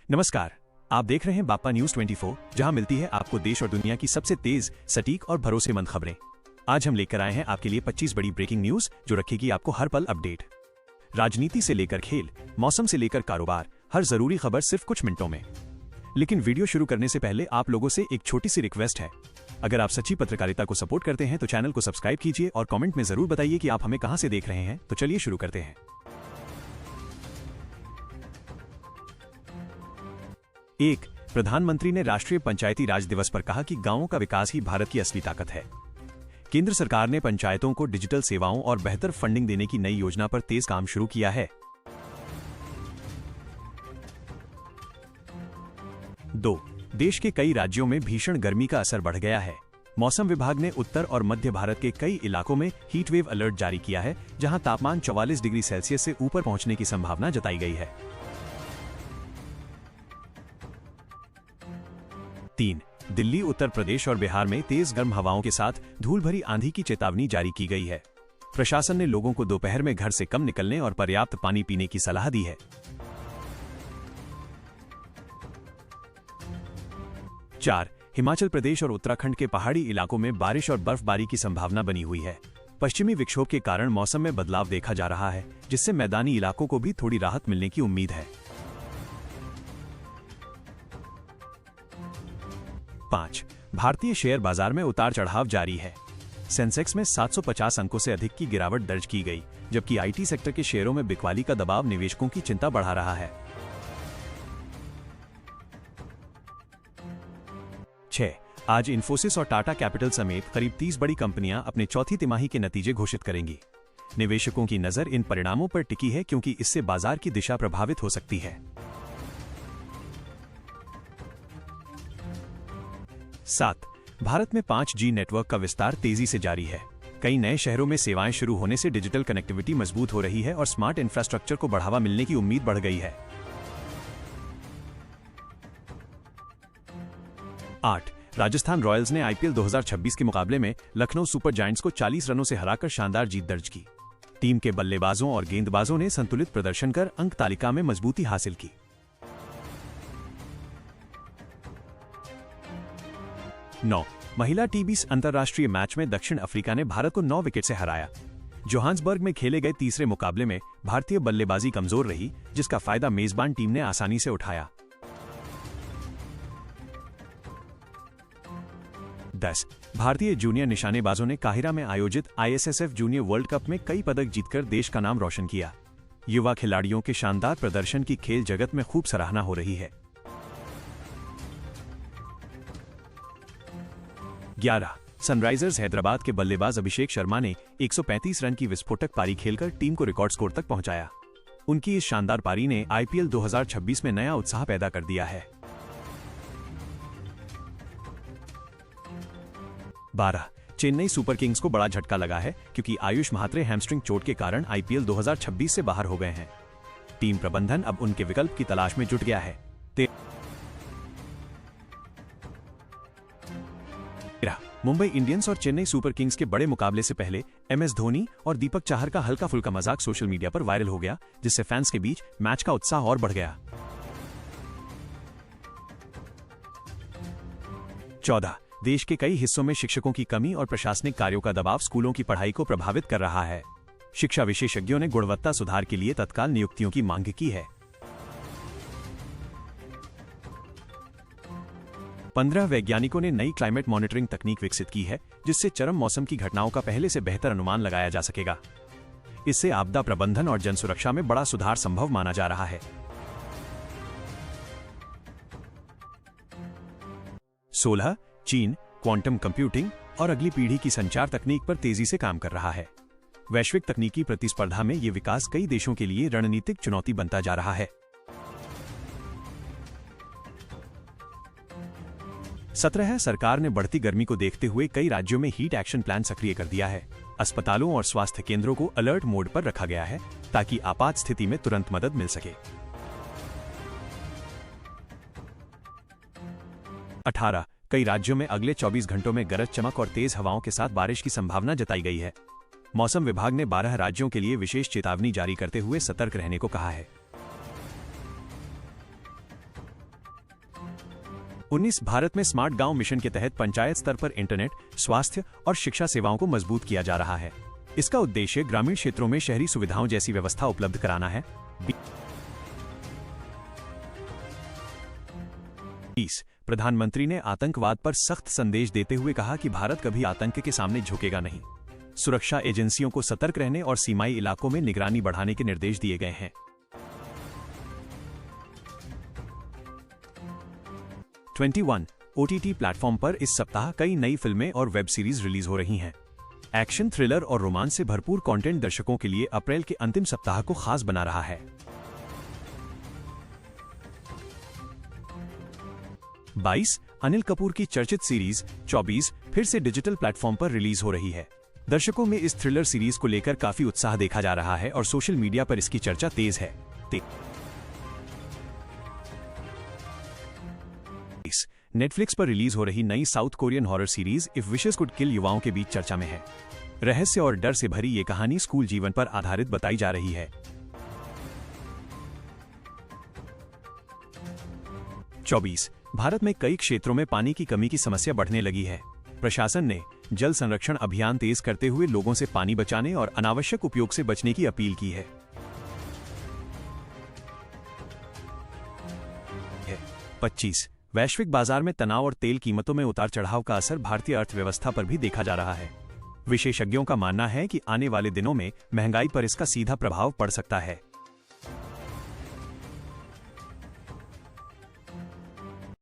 नमस्कार। आप देख रहे हैं बापा न्यूज 24, जहां मिलती है आपको देश और दुनिया की सबसे तेज, सटीक और भरोसेमंद खबरें। आज हम लेकर आए हैं आपके लिए 25 बड़ी ब्रेकिंग न्यूज जो रखेगी आपको हर पल अपडेट। राजनीति से लेकर खेल, मौसम से लेकर कारोबार, हर जरूरी खबर सिर्फ कुछ मिनटों में। लेकिन वीडियो शुरू करने से पहले आप लोगों से एक छोटी सी रिक्वेस्ट है। अगर आप सच्ची पत्रकारिता को सपोर्ट करते हैं तो चैनल को सब्सक्राइब कीजिए और कमेंट में जरूर बताइए कि आप हमें कहां से देख रहे हैं। तो चलिए शुरू करते हैं। एक, प्रधानमंत्री ने राष्ट्रीय पंचायती राज दिवस पर कहा कि गांवों का विकास ही भारत की असली ताकत है। केंद्र सरकार ने पंचायतों को डिजिटल सेवाओं और बेहतर फंडिंग देने की नई योजना पर तेज काम शुरू किया है। 2, देश के कई राज्यों में भीषण गर्मी का असर बढ़ गया है। मौसम विभाग ने उत्तर और मध्य भारत के कई इलाकों में हीट वेव अलर्ट जारी किया है, जहां तापमान 44 डिग्री सेल्सियस से ऊपर पहुंचने की संभावना जताई गई है। 3, दिल्ली, उत्तर प्रदेश और बिहार में तेज गर्म हवाओं के साथ धूल भरी आंधी की चेतावनी जारी की गई है। प्रशासन ने लोगों को दोपहर में घर से कम निकलने और पर्याप्त पानी पीने की सलाह दी है। 4, हिमाचल प्रदेश और उत्तराखंड के पहाड़ी इलाकों में बारिश और बर्फबारी की संभावना बनी हुई है। पश्चिमी विक्षोभ के कारण मौसम में बदलाव देखा जा रहा है, जिससे मैदानी इलाकों को भी थोड़ी राहत मिलने की उम्मीद है। 5, भारतीय शेयर बाजार में उतार चढ़ाव जारी है। सेंसेक्स में 750 अंकों से अधिक की गिरावट दर्ज की गई, जबकि आईटी सेक्टर के शेयरों में बिकवाली का दबाव निवेशकों की चिंता बढ़ा रहा है। 6, आज इन्फोसिस और टाटा कैपिटल समेत करीब 30 बड़ी कंपनियां अपने चौथी तिमाही के नतीजे घोषित करेंगी। निवेशकों की नजर इन परिणामों पर टिकी है, क्योंकि इससे बाजार की दिशा प्रभावित हो सकती है। 7, भारत में 5G नेटवर्क का विस्तार तेजी से जारी है। कई नए शहरों में सेवाएं शुरू होने से डिजिटल कनेक्टिविटी मजबूत हो रही है और स्मार्ट इंफ्रास्ट्रक्चर को बढ़ावा मिलने की उम्मीद बढ़ गई है। 8, राजस्थान रॉयल्स ने आईपीएल 2026 के मुकाबले में लखनऊ सुपर जायंट्स को 40 रनों से हराकर शानदार जीत दर्ज की। टीम के बल्लेबाजों और गेंदबाजों ने संतुलित प्रदर्शन कर अंक तालिका में मजबूती हासिल की। 9, महिला टी20 अंतर्राष्ट्रीय मैच में दक्षिण अफ्रीका ने भारत को 9 विकेट से हराया। जोहान्सबर्ग में खेले गए तीसरे मुकाबले में भारतीय बल्लेबाजी कमजोर रही, जिसका फायदा मेजबान टीम ने आसानी से उठाया। 10, भारतीय जूनियर निशानेबाजों ने काहिरा में आयोजित आईएसएसएफ जूनियर वर्ल्ड कप में कई पदक जीतकर देश का नाम रोशन किया। युवा खिलाड़ियों के शानदार प्रदर्शन की खेल जगत में खूब सराहना हो रही है। 11, सनराइजर्स हैदराबाद के बल्लेबाज अभिषेक शर्मा ने 135 रन की विस्फोटक पारी खेलकर टीम को रिकॉर्ड स्कोर तक पहुंचाया। उनकी इस शानदार पारी ने आईपीएल 2026 में नया उत्साह पैदा कर दिया है। 12, चेन्नई सुपर किंग्स को बड़ा झटका लगा है, क्योंकि आयुष महात्रे हैमस्ट्रिंग चोट के कारण आईपीएल 2026 से बाहर हो गए हैं। टीम प्रबंधन अब उनके विकल्प की तलाश में जुट गया है। 13, मुंबई इंडियंस और चेन्नई सुपर किंग्स के बड़े मुकाबले से पहले एमएस धोनी और दीपक चाहर का हल्का फुल्का मजाक सोशल मीडिया पर वायरल हो गया, जिससे फैंस के बीच मैच का उत्साह और बढ़ गया। 14, देश के कई हिस्सों में शिक्षकों की कमी और प्रशासनिक कार्यों का दबाव स्कूलों की पढ़ाई को प्रभावित कर रहा है। शिक्षा विशेषज्ञों ने गुणवत्ता सुधार के लिए तत्काल नियुक्तियों की मांग की है। 15, वैज्ञानिकों ने नई क्लाइमेट मॉनिटरिंग तकनीक विकसित की है, जिससे चरम मौसम की घटनाओं का पहले से बेहतर अनुमान लगाया जा सकेगा। इससे आपदा प्रबंधन और जन सुरक्षा में बड़ा सुधार संभव माना जा रहा है। 16, चीन क्वांटम कंप्यूटिंग और अगली पीढ़ी की संचार तकनीक पर तेजी से काम कर रहा है। वैश्विक तकनीकी प्रतिस्पर्धा में ये विकास कई देशों के लिए रणनीतिक चुनौती बनता जा रहा है। 17, सरकार ने बढ़ती गर्मी को देखते हुए कई राज्यों में हीट एक्शन प्लान सक्रिय कर दिया है। अस्पतालों और स्वास्थ्य केंद्रों को अलर्ट मोड पर रखा गया है, ताकि आपात स्थिति में तुरंत मदद मिल सके। 18, कई राज्यों में अगले 24 घंटों में गरज चमक और तेज हवाओं के साथ बारिश की संभावना जताई गई है। मौसम विभाग ने 12 राज्यों के लिए विशेष चेतावनी जारी करते हुए सतर्क रहने को कहा है। 19 भारत में स्मार्ट गांव मिशन के तहत पंचायत स्तर पर इंटरनेट, स्वास्थ्य और शिक्षा सेवाओं को मजबूत किया जा रहा है। इसका उद्देश्य ग्रामीण क्षेत्रों में शहरी सुविधाओं जैसी व्यवस्था उपलब्ध कराना है। 20 प्रधानमंत्री ने आतंकवाद पर सख्त संदेश देते हुए कहा कि भारत कभी आतंक के सामने झुकेगा नहीं। सुरक्षा एजेंसियों को सतर्क रहने और सीमाई इलाकों में निगरानी बढ़ाने के निर्देश दिए गए हैं। 21 OTT प्लेटफॉर्म पर इस सप्ताह कई नई फिल्में और वेब सीरीज रिलीज हो रही हैं। एक्शन, थ्रिलर और रोमांस से भरपूर कंटेंट दर्शकों के लिए अप्रैल के अंतिम सप्ताह को खास बना रहा है। 22 अनिल कपूर की चर्चित सीरीज 24 फिर से डिजिटल प्लेटफॉर्म पर रिलीज हो रही है। दर्शकों में इस थ्रिलर सीरीज को लेकर काफी उत्साह देखा जा रहा है और सोशल मीडिया पर इसकी चर्चा तेज है। नेटफ्लिक्स पर रिलीज हो रही नई south Korean horror series if wishes could किल युवाओं के बीच चर्चा में है। रहस्य और डर से भरी ये कहानी स्कूल जीवन पर आधारित बताई जा रही है। 24 भारत में कई क्षेत्रों में पानी की कमी की समस्या बढ़ने लगी है। प्रशासन ने जल संरक्षण अभियान तेज करते हुए लोगों से पानी बचाने और अनावश्यक उपयोग से बचने की अपील की है। 25 वैश्विक बाजार में तनाव और तेल कीमतों में उतार चढ़ाव का असर भारतीय अर्थव्यवस्था पर भी देखा जा रहा है। विशेषज्ञों का मानना है कि आने वाले दिनों में महंगाई पर इसका सीधा प्रभाव पड़ सकता है।